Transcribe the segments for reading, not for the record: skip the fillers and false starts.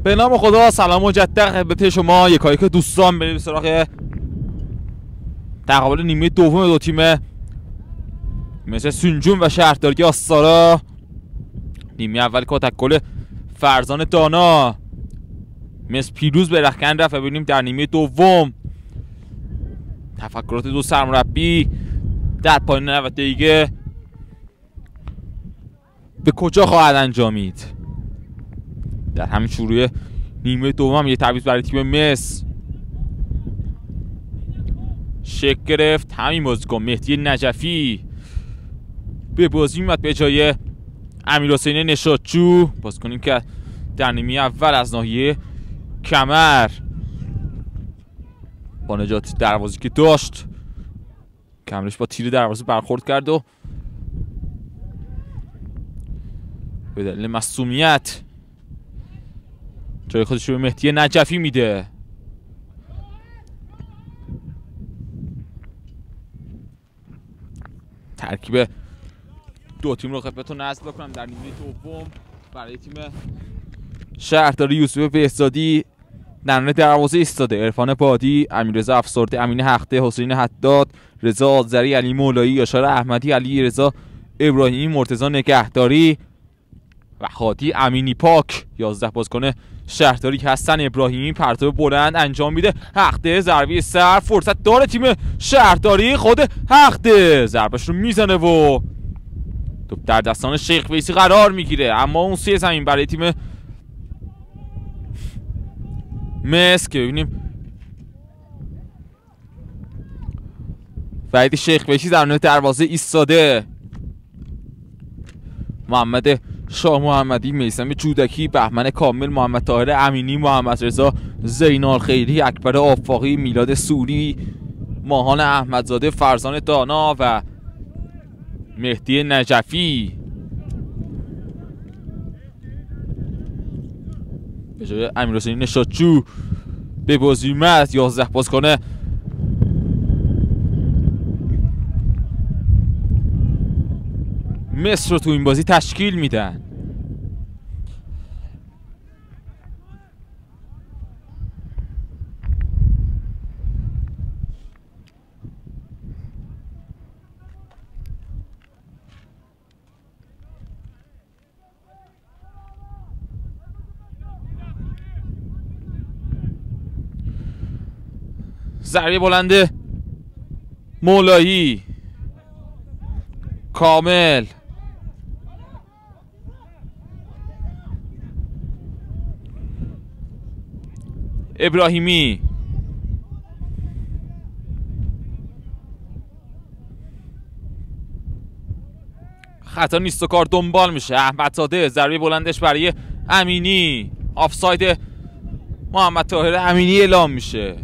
به نام خدا. سلام مجدد خدمت شما یکایک دوستان. بریم سراغ تقابل نیمه دوم دو تیم مثل سونجون و شهرداری آستارا. نیمه اول که تکل فرزان دانا مثل پیروز به رخکن رفت و ببینیم در نیمه دوم تفکرات دو سرمربی در پایان 90 دقیقه به کجا خواهد انجامید. در همین شروع نیمه دوم یه تعویض برای تیم مس شکل گرفت. همین بازیکن مهدی نجفی به بازی میاد به جای امیرحسین نشاطجو، بازیکنی که در نیمه اول از ناحیه کمر با نجات دروازی که داشت کمرش با تیر دروازه برخورد کرد و به دلیل مصونیت جای خودش رو به مهدی نجفی میده. ترکیب دو تیم رو خدمتتون عرض بکنم. در نیمه دوم برای تیم شهرداری یوسف بهزادی درون دروازه ایستاده عرفان بادی، امیررضا افسرده، امین حقته، حسین حداد، رضا آذری، علی مولایی، یاشار احمدی، علی رضا ابراهیمی، مرتضی نگهداری و هادی امینی پاک. 11 بازیکن شهرداری که حسن ابراهیمی پرتاب بلند انجام میده. حقته ضربه سر، فرصت داره تیم شهرداری. خود حقته ضربش رو میزنه و توپ در دستان شیخ ویسی قرار میگیره، اما اون سوی زمین برای تیم مس که ببینیم وحید شیخ ویسی در نوع دروازه ایستاده. محمد شاه محمدی، میثم جودکی، بهمن کامل، محمد طاهر امینی، محمد رضا زینال خیری، اکبر آفاقی، میلاد سوری، ماهان احمدزاده، فرزان دانا و مهدی نجفی به جای امیرحسین نشاطجو به بازی اومد. 11 بازیکن مصر رو تو این بازی تشکیل میدن. ضربه بلنده مولایی، کامل، ابراهیمی، خطا نیست و کار دنبال میشه. احمدزاده ضربه بلندش برای امینی، آفساید محمد طاهر امینی اعلام میشه.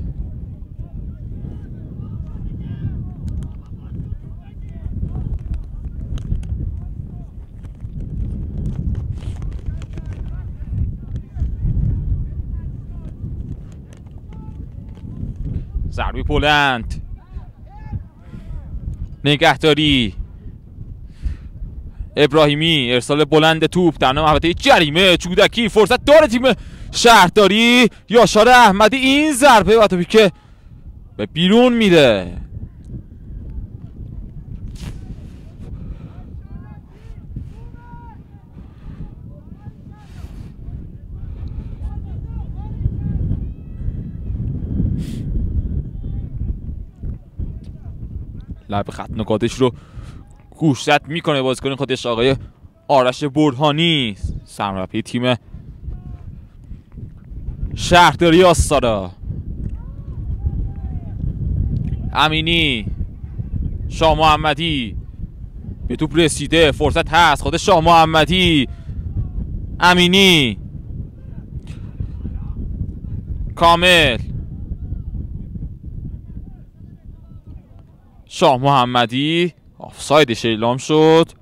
ضربه بلند نگهداری، ابراهیمی، ارسال بلند توپ در نام محوطه جریمه، جودکی، فرصت داره تیم شهرداری. یاشار احمدی این ضربه و توپی که به بیرون میره. لب خط نکاتش رو گوشزد میکنه بازیکن خودش آقای آرش برهانی، سرمربی تیم شهرداری آستارا. امینی، شاه محمدی به توپ رسیده، فرصت هست، خود شاه محمدی، امینی، کامل، شاه محمدی، آفسایدش اعلام شد.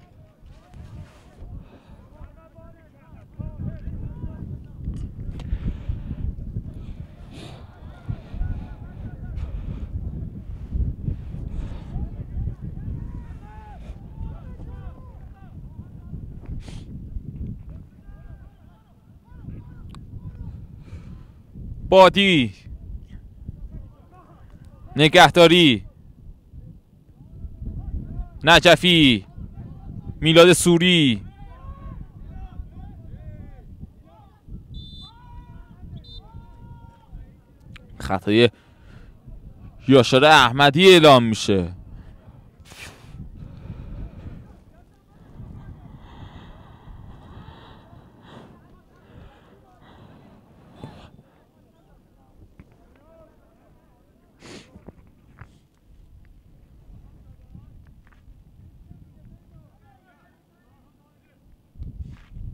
بادی، نگهداری، نجفی، میلاد سوری، خطای یاشار احمدی اعلام میشه.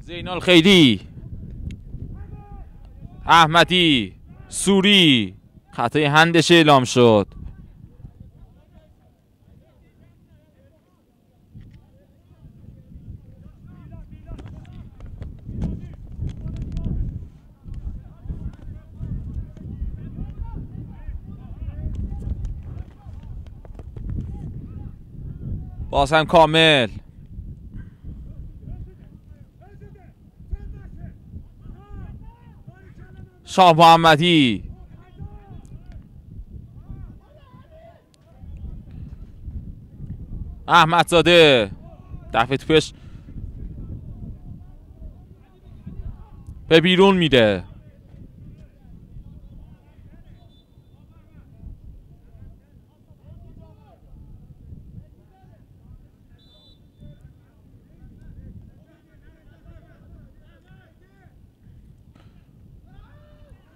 زینال خیلی، احمدی، سوری، خطای هندش اعلام شد. باز هم کامل، شاه محمدی، احمدزاده، دفعه توپش به بیرون میده.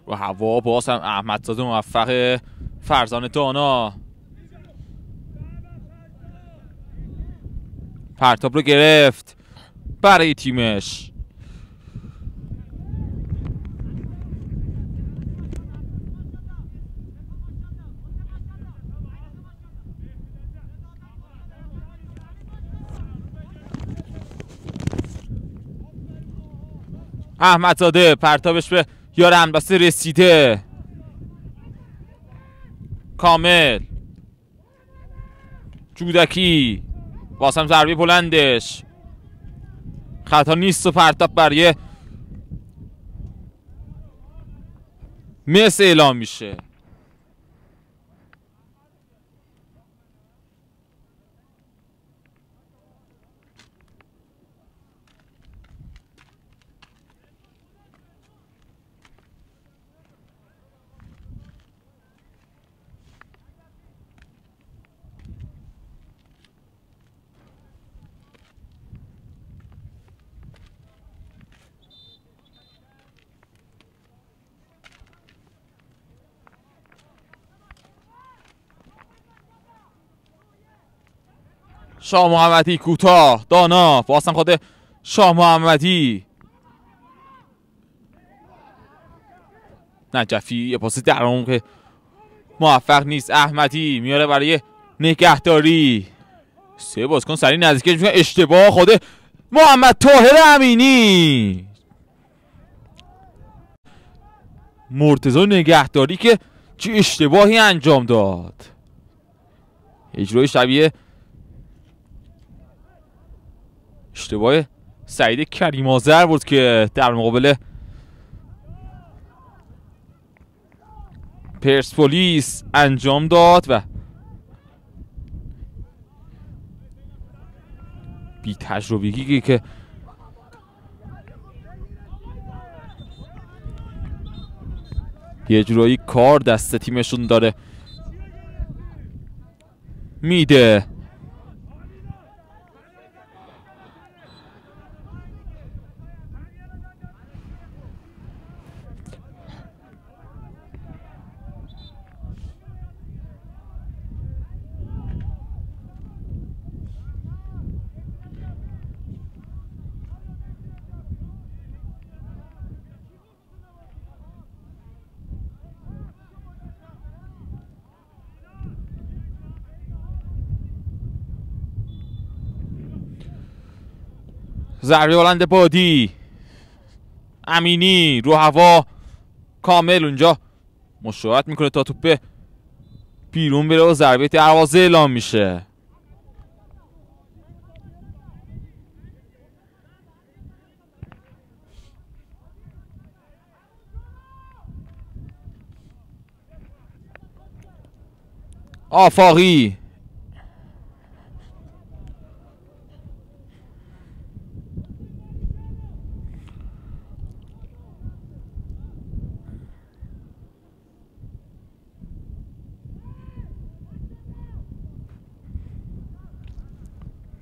و هوا باز هم احمدزاده موفق، فرزانه دانا پرتاب رو گرفت برای تیمش. احمدزاده پرتابش به یار همبسته رسیده. کامل، جودکی، واسم ضربه بلندش خطا نیست و پرتاب برای مس اعلام میشه. شاه محمدی کوتاه، دانا واسم خود شاه محمدی، نجفی یه پاس در اون که موفق نیست. احمدی میاره برای نگهداری، سه بازیکن سریع نزدیکش میکنه، اشتباه خود محمد طاهر امینی. مرتضی نگهداری که چه اشتباهی انجام داد، اجرای شبیه اشتباه سعید کریم آذر بود که در مقابل پرسپولیس انجام داد و بی تجربگی که یه جورایی کار دست تیمشون داره میده. ضربه بلند بادی، امینی رو هوا، کامل اونجا مشاورت میکنه تا توپ بیرون بره و ضربه دروازه اعلام میشه. آفاقی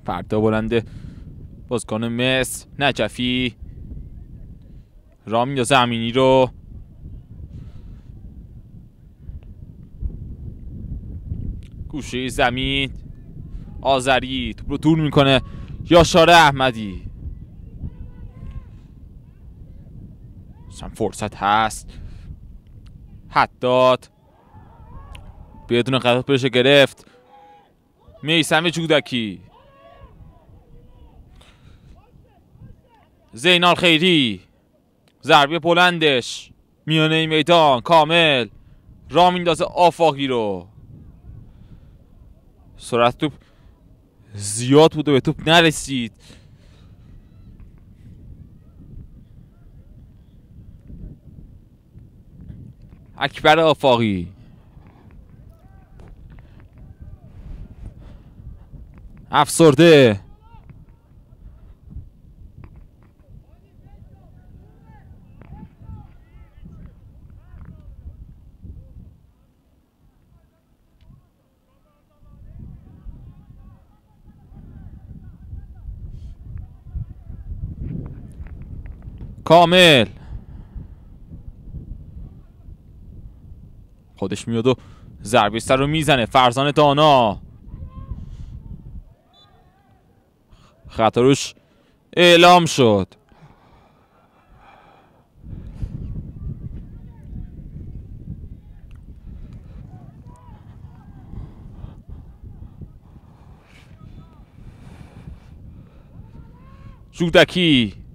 فردا بلنده بازیکن مصر نجفی رامین زمینی رو گوشه زمین آذری توپ رو دور میکنه یاشار احمدی هم فرصت هست حداد بدون خطا بشه گرفت میثم جودکی زینال خیری ضربه بلندش میانه میدان کامل راه میندازه آفاقی رو سرعت توپ زیاد بود و به توپ نرسید اکبر آفاقی افسرده کامل خودش میاد و ضربه سر رو میزنه فرزان دانا خطا روش اعلام شد جودکی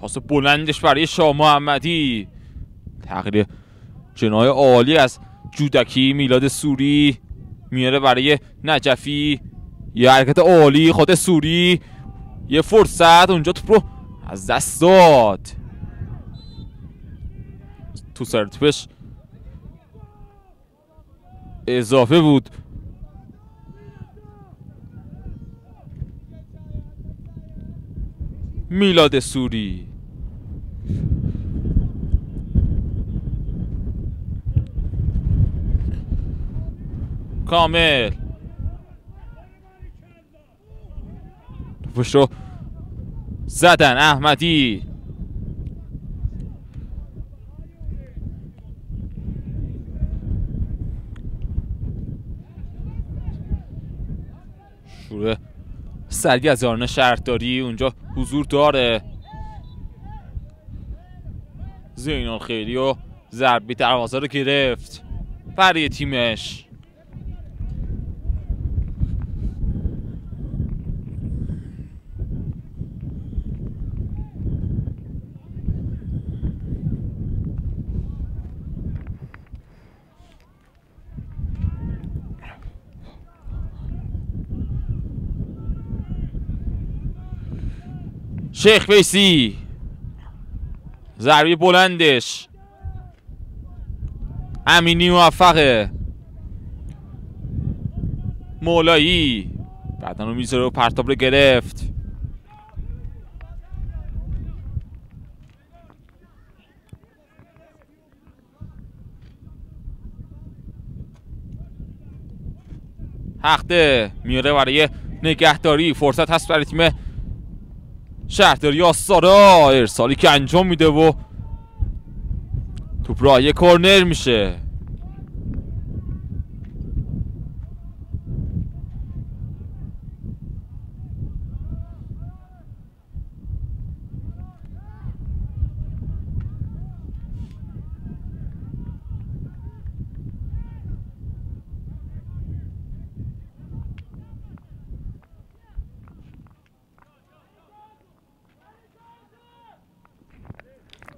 پاس بلندش برای شاه محمدی تغییر جناح عالی از جودکی میلاد سوری میاره برای نجفی یه حرکت عالی خود سوری یه فرصت اونجا توپ رو از دست داد تو سر توپش اضافه بود میلاد سوری کامل توپش رو زدن احمدی شروع سریع از یاران شهرداری اونجا حضور داره زینال خیری و ضربه دروازه رو گرفت برای تیمش شیخ ویسی ضربه بلندش امینی موفقه مولایی بعدن رو میذاره و پرتاب رو گرفت حقده میاره برای نگهداری فرصت هست برای تیم شهرداری آستارا ارسالی که انجام میده و توپ راهی کورنر میشه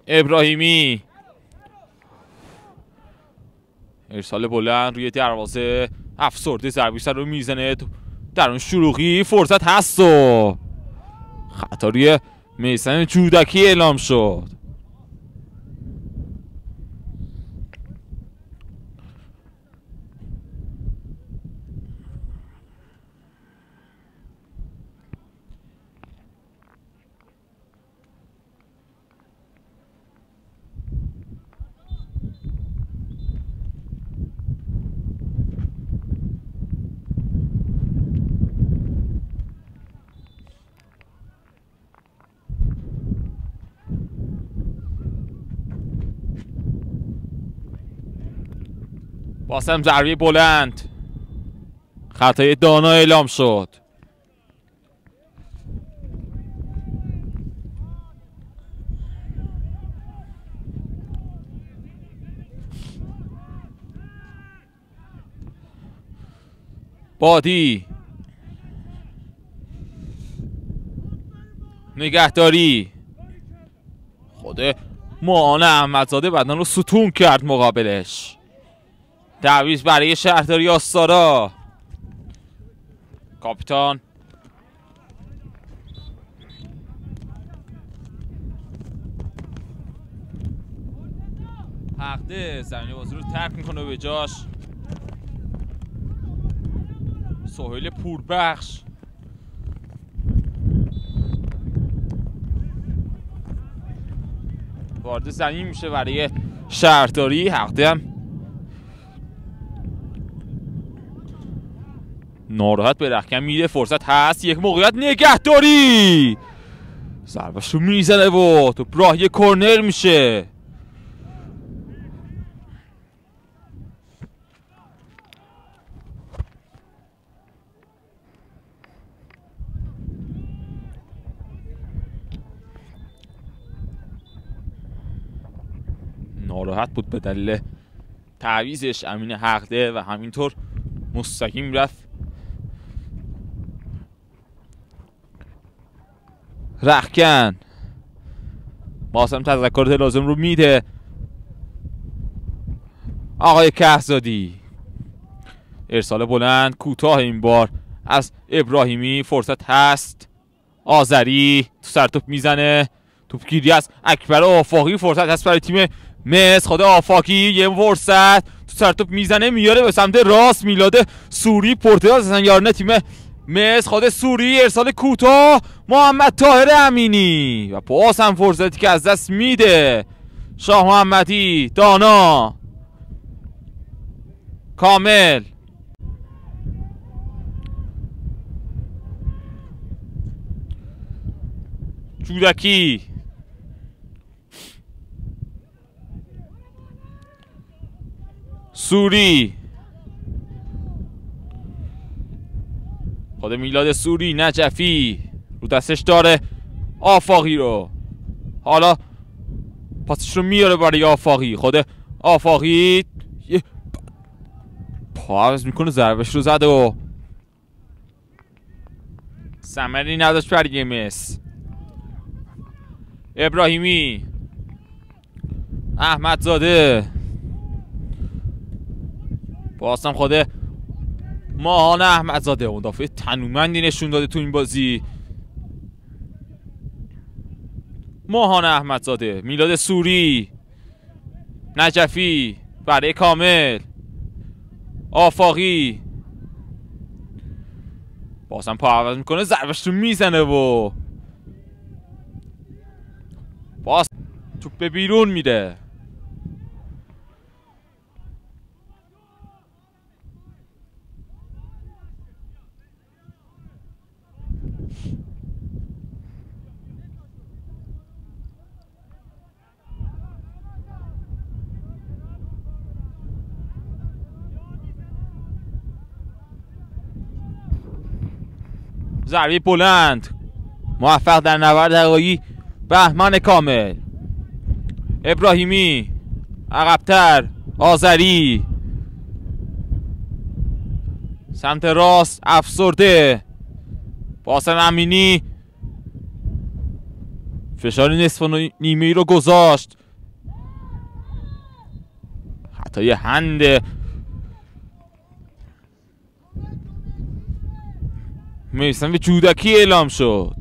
ابراهیمی ارسال بلند روی دروازه افسرده ضربه سر رو میزنه در اون شلوغی فرصت هست و خطا روی میثم جودکی اعلام شد باسم ضربه بلند، خطای دانا اعلام شد. بادی نگهداری، خود ماهان احمدزاده بدن رو ستون کرد مقابلش. تعویض برای شهرداری آستارا. کاپیتان حقده زمین بازی رو ترک میکنه به جاش. سهیل پوربخش وارد زمین میشه برای شهرداری. حقده هم ناراحت به رخکن میره. فرصت هست، یک موقعیت نگهداری، ضربش رو میزنه و توپ راهی کورنر میشه. ناراحت بود به دلیل تعویضش امین حقده و همینطور مستقیم رفت رخکن. باسم تذکرات لازم رو میده آقای کهزادی. ارسال بلند کوتاه این بار از ابراهیمی. فرصت هست، آذری تو سر توپ میزنه. توپگیری از اکبر آفاقی. فرصت هست برای تیم مس. خود آفاقی یه فرصت تو سر توپ میزنه، میاره به سمت راست. میلاد سوری پرتغال هستن یارنه تیم مس. خود سوری ارسال کوتاه، محمد طاهر امینی و باز هم فرصتی که از دست میده. شاه محمدی، دانا، کامل، جودکی، سوری، خود میلاد سوری، نجفی رو دستش داره آفاقی رو. حالا پاسش رو میاره برای آفاقی. خود آفاقی پا عوض میکنه، ضربش رو زد و ثمری نداشت برای مس. ابراهیمی، احمدزاده، باستم خود ماهان احمدزاده مدافع تنومندی نشون داده تو این بازی. ماهان احمدزاده، میلاد سوری، نجفی برای کامل، آفاقی بازم پا عوض میکنه، ضربش رو میزنه و باز توپ به بیرون میره. ضربه بلند موفق در نبرد هوایی بهمن کامل. ابراهیمی عقبتر، آذری سمت راست افسرده. باسم امینی فشار نصف و نیمه ای رو گذاشت. خطای هند میسن به جودکی اعلام شد.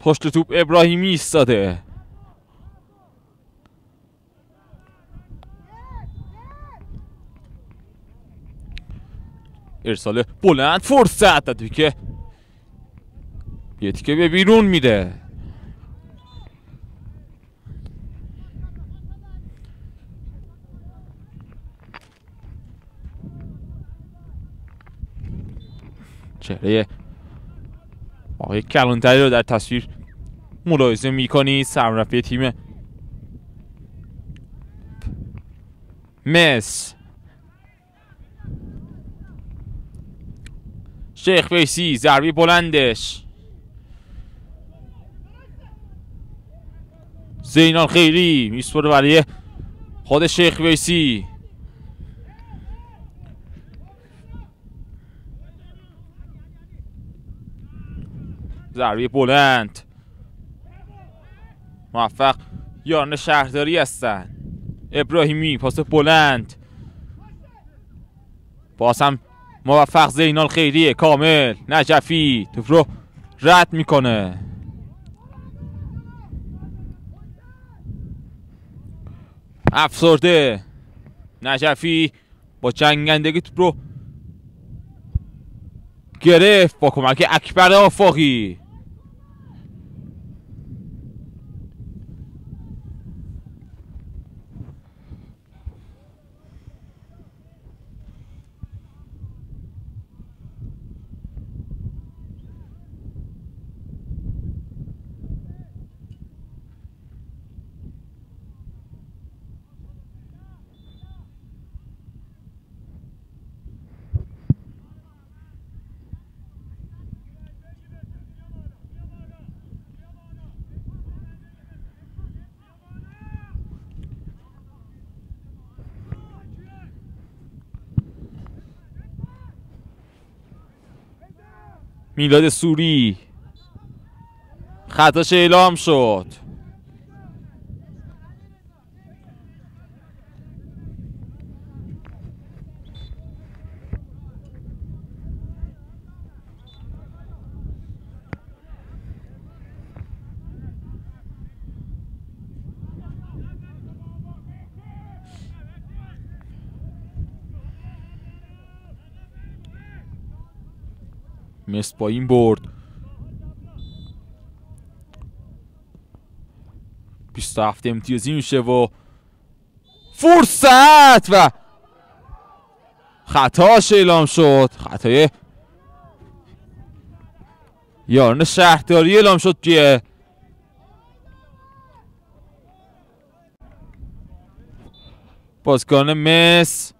پشت توپ ابراهیمی ایستاده. ارسال بلند، فرصت دادی که یه تیکه به بیرون میره. چهره آقای کلانتری رو در تصویر ملاحظه میکنید. سرمربی تیم مس. شیخ ویسی ضربه بلندش. زینال خیری میسپره برای خود شیخ ویسی. ضربه بلند موفق یاران شهرداری هستن. ابراهیمی پاس بلند باز هم موفق. زینال خیریه. کامل نجفی توپ رو رد میکنه. افسرده نجفی با جنگندگی توپ رو گرفت با کمک اکبر آفاقی. میلاد سوری خطاش اعلام شد. مس با این برد 27 امتیازی میشه و فرصت و خطاش اعلام شد. خطای یاران شهرداری اعلام شد که بازیکن مس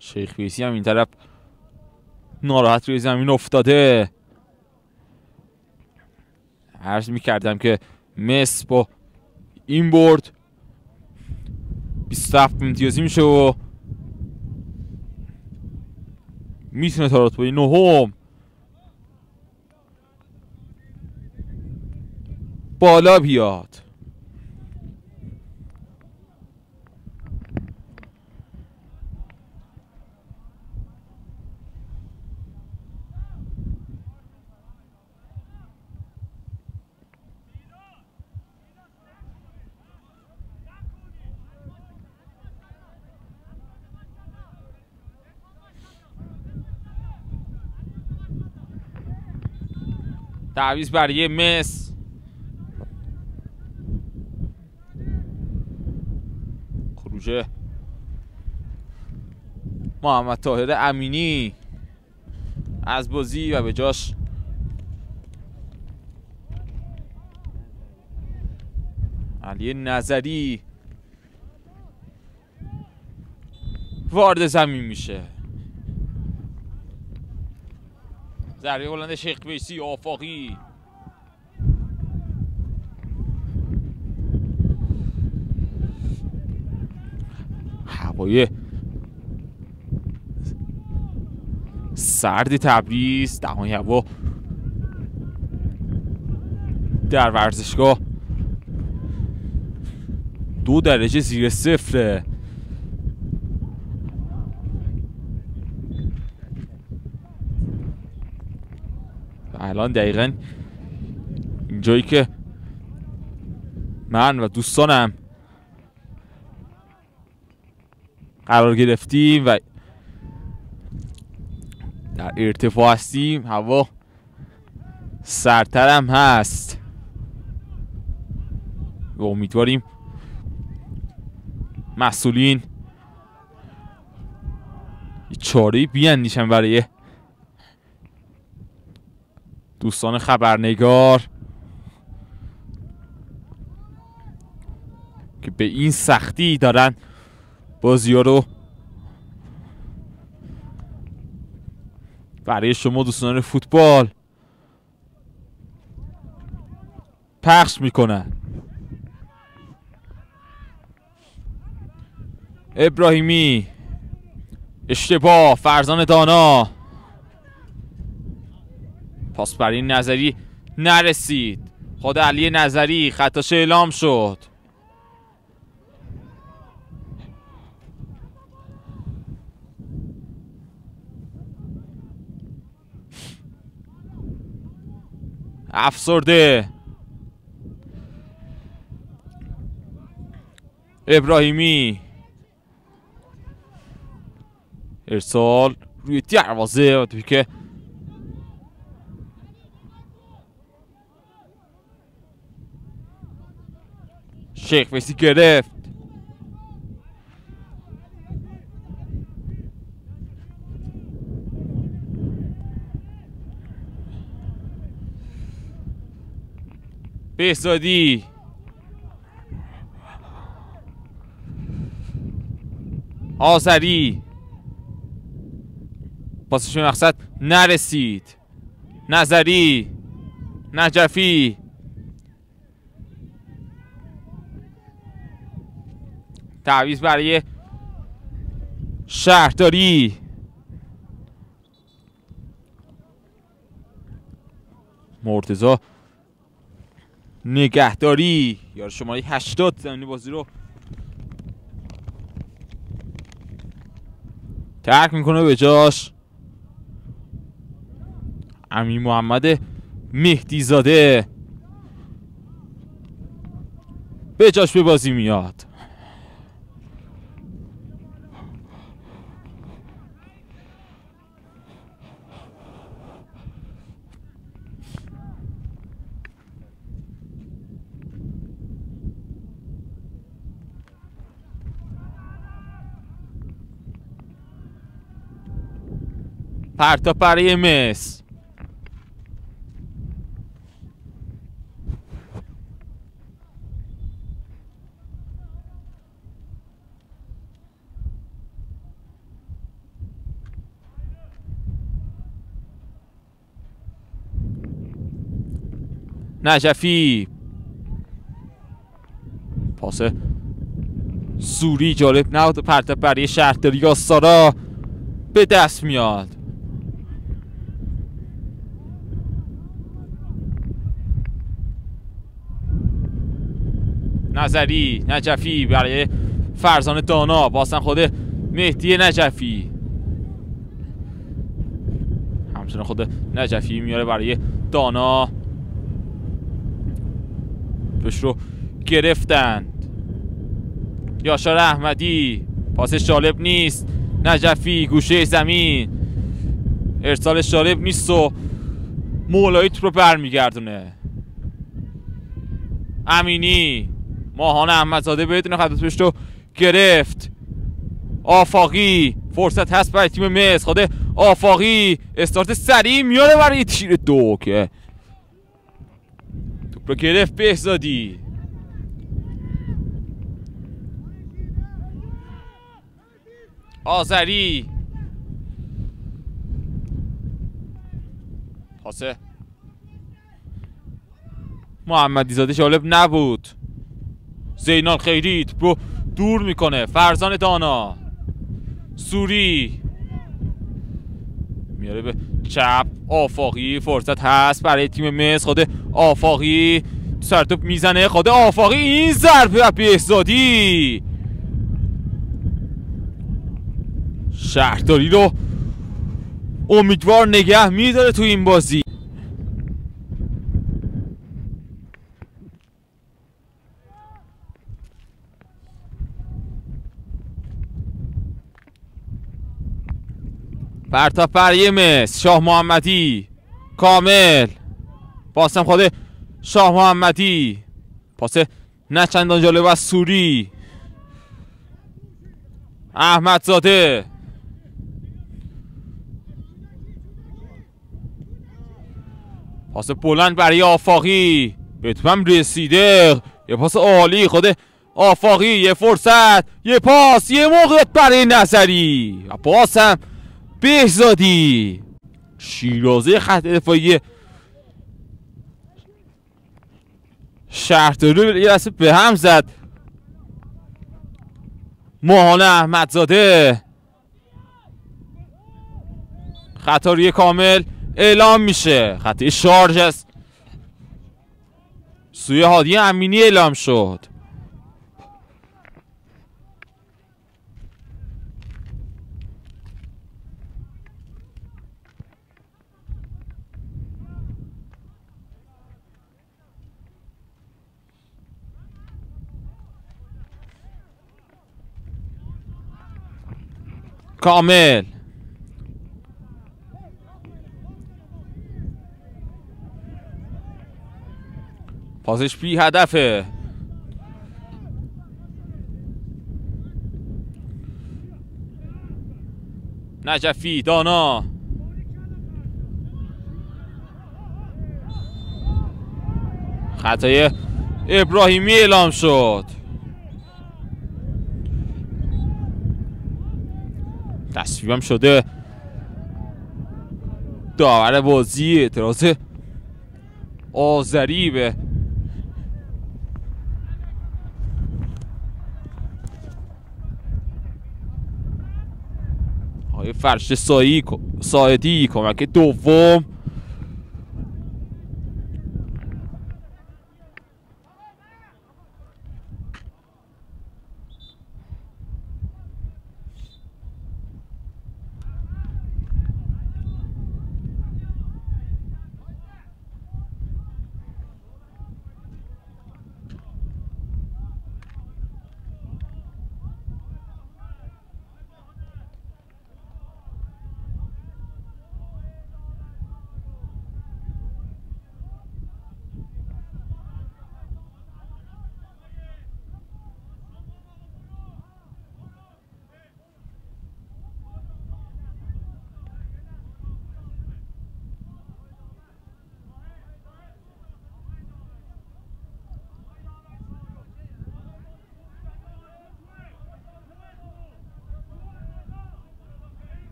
شیخ ویسی هم این طرف ناراحت روی زمین افتاده. عرض میکردم که مس با این برد 27 امتیازی میشه و میتونه تا رتبه 9 بالا بیاد. تعویض برای مس. خروج محمد طاهر امینی از بازی و به جاش علی نظری وارد زمین میشه. ضربه بلند شیخ ویسی آفاقی. هوای سرد تبریز، دمای هوا در ورزشگاه 2 درجه زیر صفره. الان دقیقاً اینجایی که من و دوستانم قرار گرفتیم و در ارتفاع هستیم، هوا سردترم هست و امیدواریم مسئولین چاره‌ای بیاندیشن برای دوستان خبرنگار که به این سختی دارن بازی‌ها رو برای شما دوستان فوتبال پخش میکنن. ابراهیمی اشتباه، فرزان دانا، پاس برای نظری نرسید، خود علی نظری خطاش اعلام شد. افسرده ابراهیمی، ارسال روی دروازه و توی که شیخ فیسی گرفت. بهزادی آذری، پاسش به مقصد نرسید. نظری، نجفی، تعویض برای شهرداری. مرتضی نگهداری، یار شماره 80 زمینی بازی رو ترک میکنه، به جاش امین محمد مهدی زاده به جاش به بازی میاد. پرتاب برای مس، نجفی، پاس سوری جالب نبود. پرتاب برای شهرداری آستارا به دست میاد. نظری، نجفی برای فرزان دانا، بازم خود مهدی نجفی، همچنان خود نجفی میاره برای دانا، پش رو گرفتند. یاشار احمدی، پاسش جالب نیست. نجفی گوشه زمین، ارسالش جالب نیست و مولایی توپ رو برمیگردونه. امینی، ماهان احمدزاده بدون خط پشت رو گرفت. آفاقی، فرصت هست برای تیم مصر. خود آفاقی استارت سریع میاره برای تیر دو که توپ رو گرفت بهزادی. آذری، پاسه محمدی زاده جالب نبود. زینال خیری توپ رو دور میکنه. فرزان دانا، سوری میاره به چپ. آفاقی، فرصت هست برای تیم مصر. خود آفاقی سرتوپ میزنه. خود آفاقی، این ضربه بهزادی شهرداری رو امیدوار نگه میداره تو این بازی. پرتاب برای مصر. شاه محمدی کامل، پاسم خود شاه محمدی، پاس نه چندان جالب از سوری. احمدزاده، پاس بلند برای آفاقی، به توپم رسیده، یه پاس عالی خود آفاقی، یه فرصت، یه پاس، یه موقعیت برای نظری و پاس هم بهزادی. شیرازه خط دفاعی شهرداری رو یه دسته به هم زد. ماهان احمدزاده، خطا روی کامل اعلام میشه. خطای شارژ است سوی هادی امینی اعلام شد. کامل، پاسش بی هدفه. نجفی، دانا، خطای ابراهیمی اعلام شد. تصویبم شده داور بازی. اعتراض آذری به های فرش ساعدی، کمک دوم.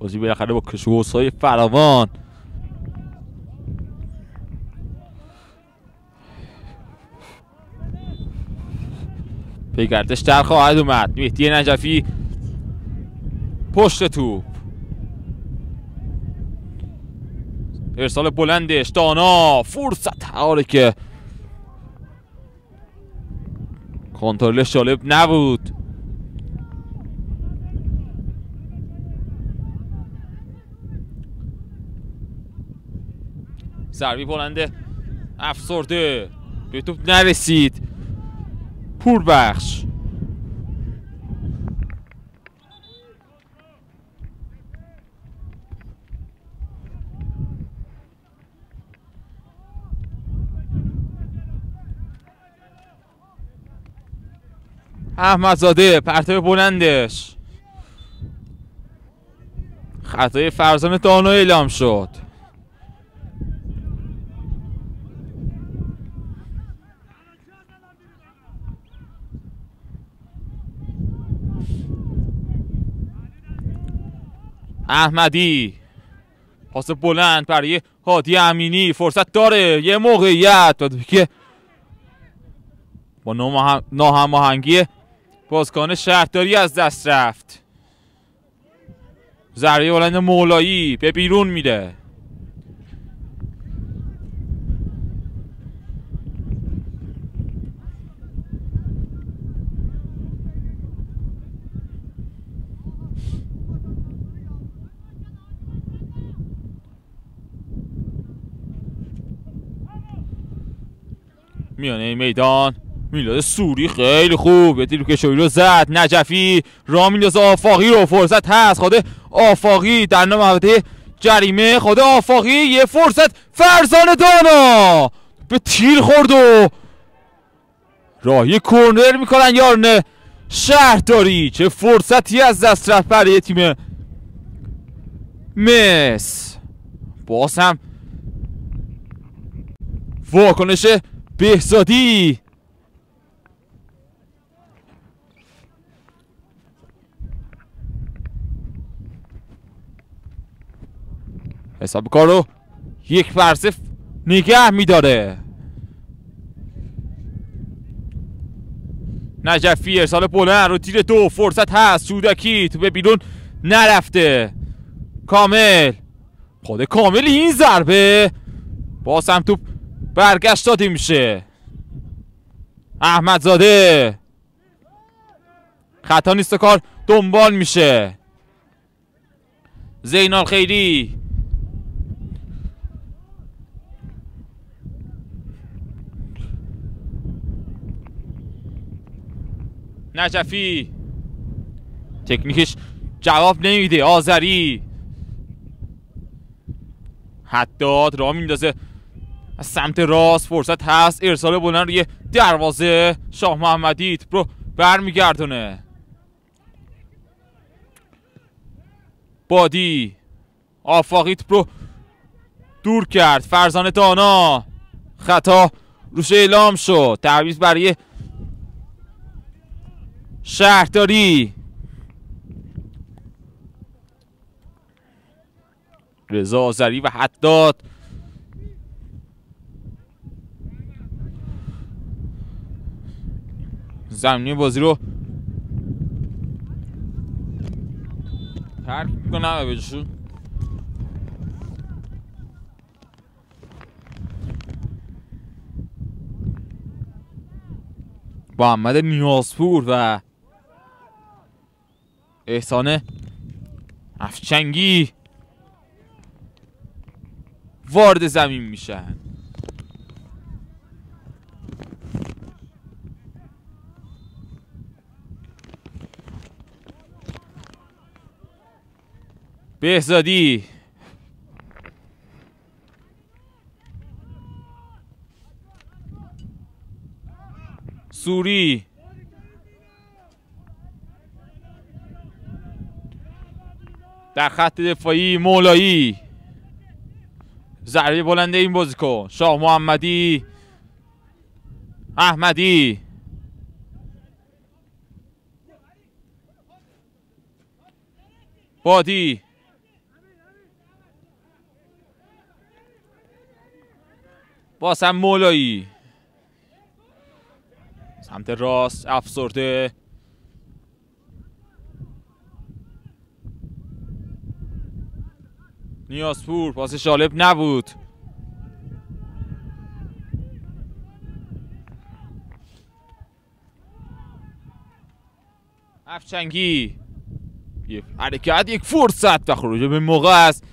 بازی بالاخره با کشوس‌های فراوان پیگردش در خواهد اومد. مهدی نجفی پشت توپ، ارسال بلندش، دانا، فرصت حاله که کنترلش جالب نبود. ضربی بلنده افسرده، به توپ نرسید. پوربخش، احمدزاده، پرتاب بلندش، خطای فرزان دانا اعلام شد. احمدی، پاس بلند برای هادی امینی، فرصت داره، یه موقعیت که با ناهماهنگی بازیکن شهرداری از دست رفت. ضربه بلند مولایی به بیرون میره. میانه میدان میلاد سوری خیلی خوب، یه تیرکشویی رو زد. نجفی راه میندازه آفاقی رو، فرصت هست. خود آفاقی در مقطع جریمه، خود آفاقی یه فرصت، فرزانه دانا به تیر خورد و راهی کورنر میکنن یارن شهرداری. چه فرصتی از دست رفت برای تیم مس. باز هم واکنش بهزادی. حساب کار رو 1-0 نگه میداره. نجفی ارسال بلند رو تیر 2، فرصت هست. سودکی تو به بیرون نرفته. کامل، خود کامل این ضربه باز هم توپ برگشت داده میشه. احمدزاده خطا نیست، کار دنبال میشه. زینال خیری نجفی تکنیکش جواب نمیده. آذری حداد راه میندازه از سمت راست، فرصت هست. ارسال بلند روی دروازه. شاه محمدی توپ رو برمیگردونه. بادی آفاقی توپ رو دور کرد. فرزانه دانا خطا روش اعلام شد. تعویض برای شهرداری. رضا آذری و حداد زمینی بازی رو ترک میکنم و بجاشون محمد نیازپور و احسان افچنگی وارد زمین میشن. بهزادی سوری در خط دفاعی. مولایی ضربه بلنده این بازیکن. شاه محمدی احمدی بادی باز هم مولایی سمت راست افسرده. نیازپور پاس جالب نبود. افچنگی یک حرکت، یک فرصت و خروج به موقع است.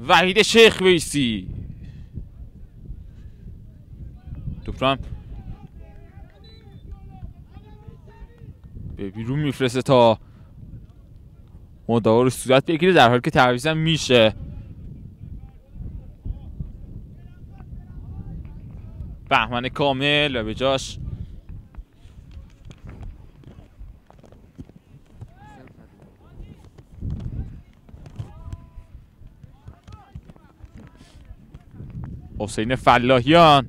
وحید شیخ ویسی توپرم به بیرون میفرسته تا مدعا رو صورت بگیره، در حالی که تعویض هم میشه. بهمن کامل و به جاش حسین فلاحیان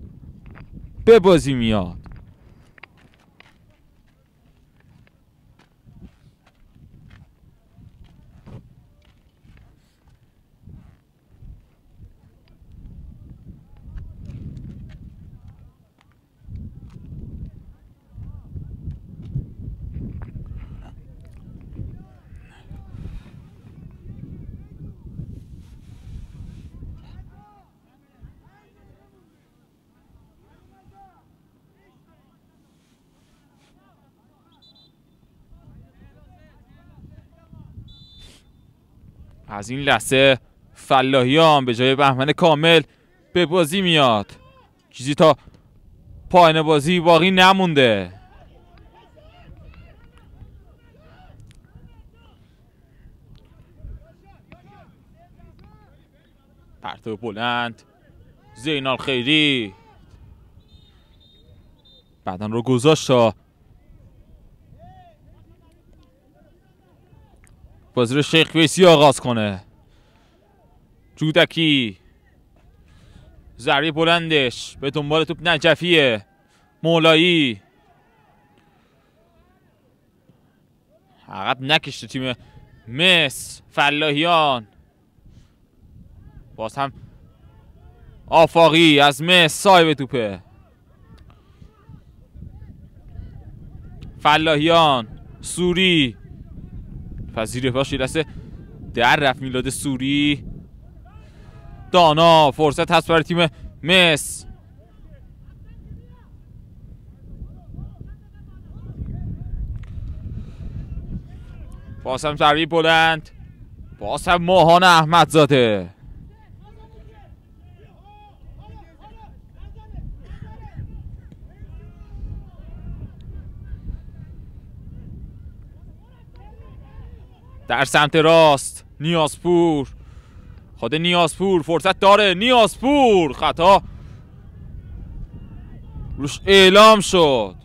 به بازی میاد. از این لحظه فلاحیان به جای بهمن کامل به بازی میاد. چیزی تا پایان بازی باقی نمونده. پرتو بلند زینال خیری بدن رو گذاشت تا بازی رو شیخ ویسی آغاز کنه. جودکی ضربه بلندش به دنبال توپ نجفیه. مولایی عقب نکشته تیم مس. فلاحیان باز هم آفاقی از مس صاحب توپه. فلاحیان سوری پذیره پاش دسته در رفت میلاد سوری. دانا فرصت هست برای تیم مس. باز هم ضربه بلند. باز هم ماهان احمدزاده. در سمت راست نیازپور. خود نیازپور فرصت داره. نیازپور خطا روش اعلام شد.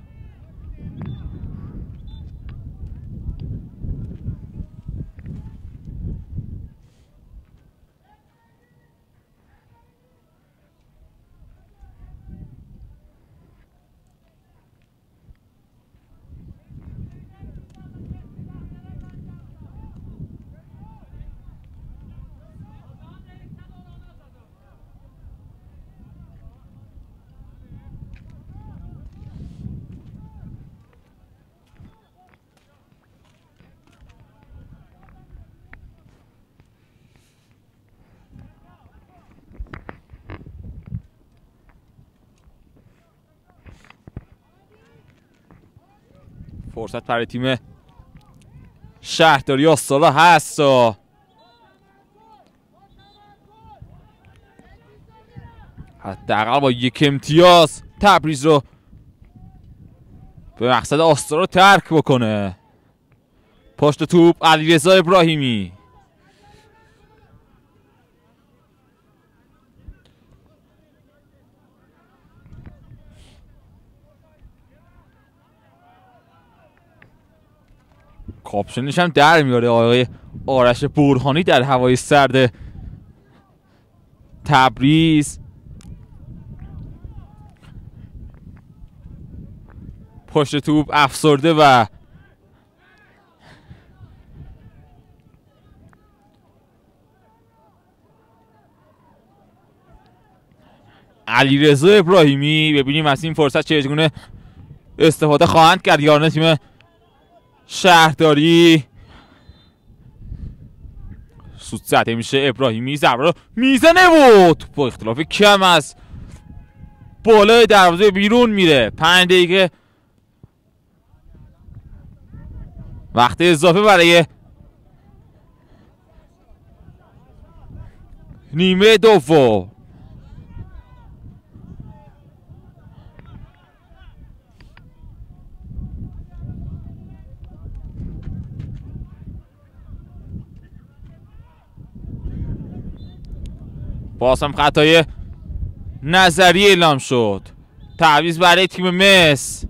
فرصت برای تیم شهرداری آستالا هست. حداقل با یک امتیاز تبریز رو به مقصد آستالا ترک بکنه. پشت توپ علیرضا ابراهیمی. کاپشنش هم در میاره آقای آرش برهانی در هوای سرد تبریز. پشت توپ افسرده و علیرضا ابراهیمی. ببینیم از این فرصت چگونه استفاده خواهند کرد یاران تیم شهرداری. سود زده میشه. ابراهیمی ضربه رو میزنه و توپ با اختلاف کم از بالای دروازه بیرون میره. 5 دقیقه وقت اضافه برای نیمه دوم. باز هم خطای نظری اعلام شد. تعویض برای تیم مس.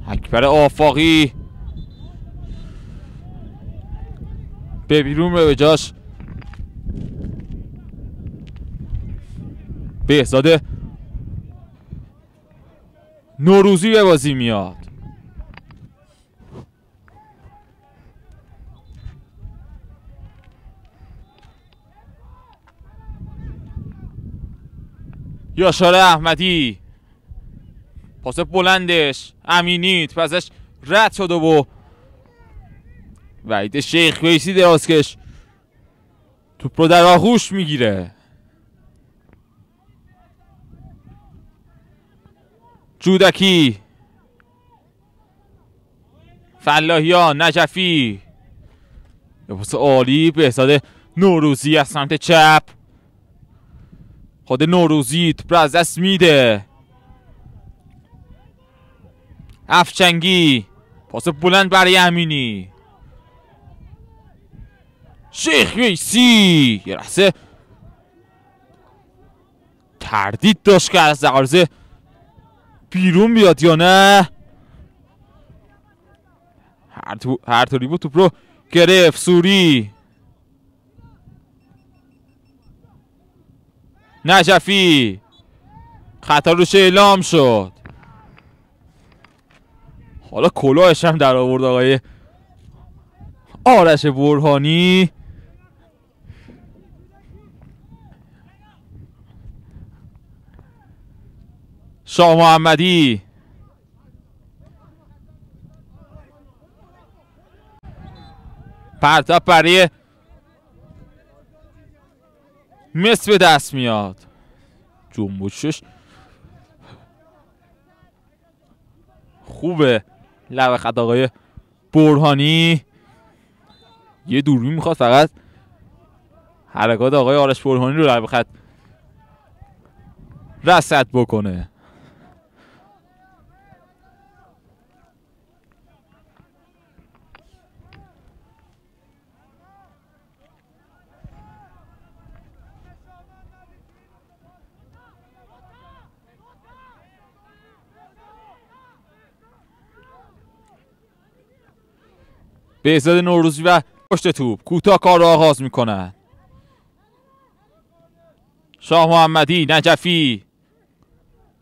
اکبر آفاقی به بیرون به جاش بهزاد نوروزی به بازی میاد. یاشار احمدی پاس بلندش امینی پسش رد شد و وحید شیخ ویسی درازکش توپ رو در آغوش میگیره. جودکی فلاحیان نجفی یه پاس عالی بهزاد نوروزی از سمت چپ. خود نوروزی توپ را از دست میده. افچنگی پاس بلند برای امینی. شیخ ویسی یه لحظه تردید داشت که از دروازه بیرون بیاد یا نه. هر طوری بود توپ رو گرفت سوری. نجفی خطا روش اعلام شد. حالا کلاهش هم در آورد آقای آرش برهانی. شاه محمدی پرتاب برای مصر به دست میاد. جنبشش خوبه. لب خط آقای برهانی. یه دوربین میخواد فقط حرکات آقای آرش برهانی رو لب خط رصد بکنه. بهزاد نوروزی و پشت توپ کوتاه کار را آغاز میکنن. شاه محمدی نجفی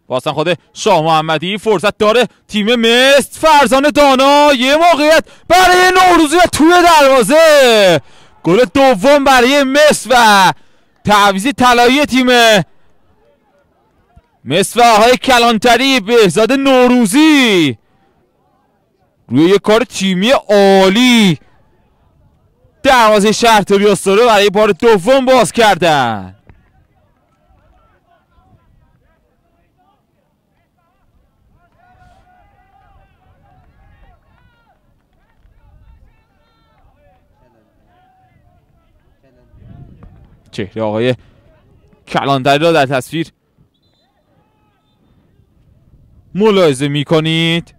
بازم خود شاه محمدی فرصت داره. تیم مصر فرزان دانا یه موقعیت برای نوروزی و توی دروازه. گل دوم برای مصر و تعویض طلایی تیم مصر و آقای کلانتری. بهزاد نوروزی روی یه کار تیمی عالی دروازه شهرداری استاره برای بار دوم باز کردن. چهره آقای کلانتری را در تصویر ملاحظه می کنید.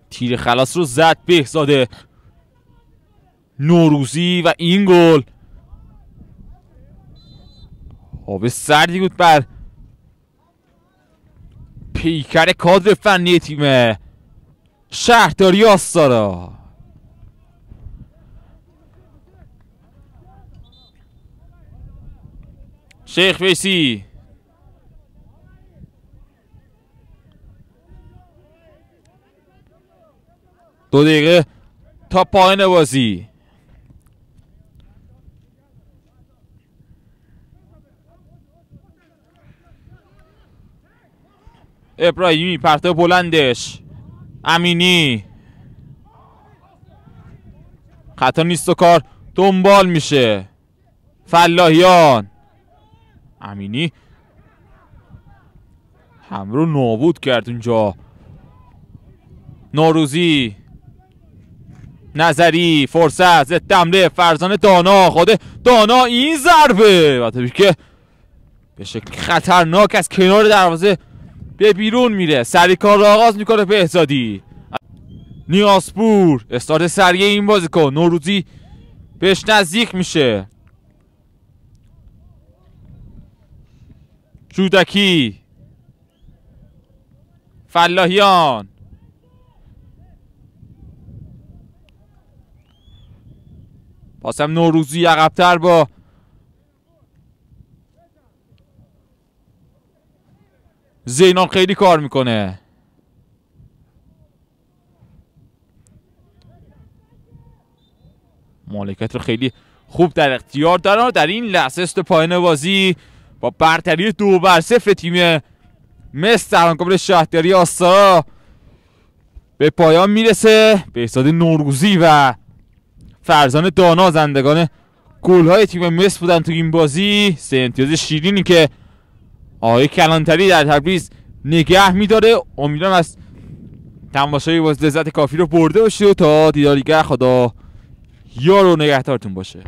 تیر خلاص رو زد بهزاد نوروزی و این گل آب سردی بود بر پیکر کادر فنی تیم شهرداری آستارا. شیخ ویسی دو دقیقه تا پایان بازی. ابراهیمی پرتاب بلندش. امینی خطا نیست و کار دنبال میشه. فلاحیان امینی هم رو نابود کرد اونجا. نوروزی نظری فرصت ضد حمله فرزان دانا. خود دانا این ضربه وقتی که به شکل خطرناک از کنار دروازه به بیرون میره. سری کار را آغاز میکنه بهزادی. نیازپور استارت سریع این بازیکن. نوروزی بهش نزدیک میشه. جودکی فلاحیان بازم نوروزی عقب‌تر با زینان خیلی کار میکنه. مالکیت رو خیلی خوب در اختیار دارن. در این لحظه است پایان بازی با برتری 2-0 تیم مصر در مقابل شهرداری آستارا به پایان میرسه. بهزاد نوروزی و فرزان دانا زندگان گل‌های تیم مصر بودن تو این بازی. 3 امتیاز شیرینی که آقای کلانتری در تبریز نگه میداره. امیدوارم از تماشای باز لذت کافی رو برده باشید و تا دیدار دیگر خدا یار و نگهدارتون باشه.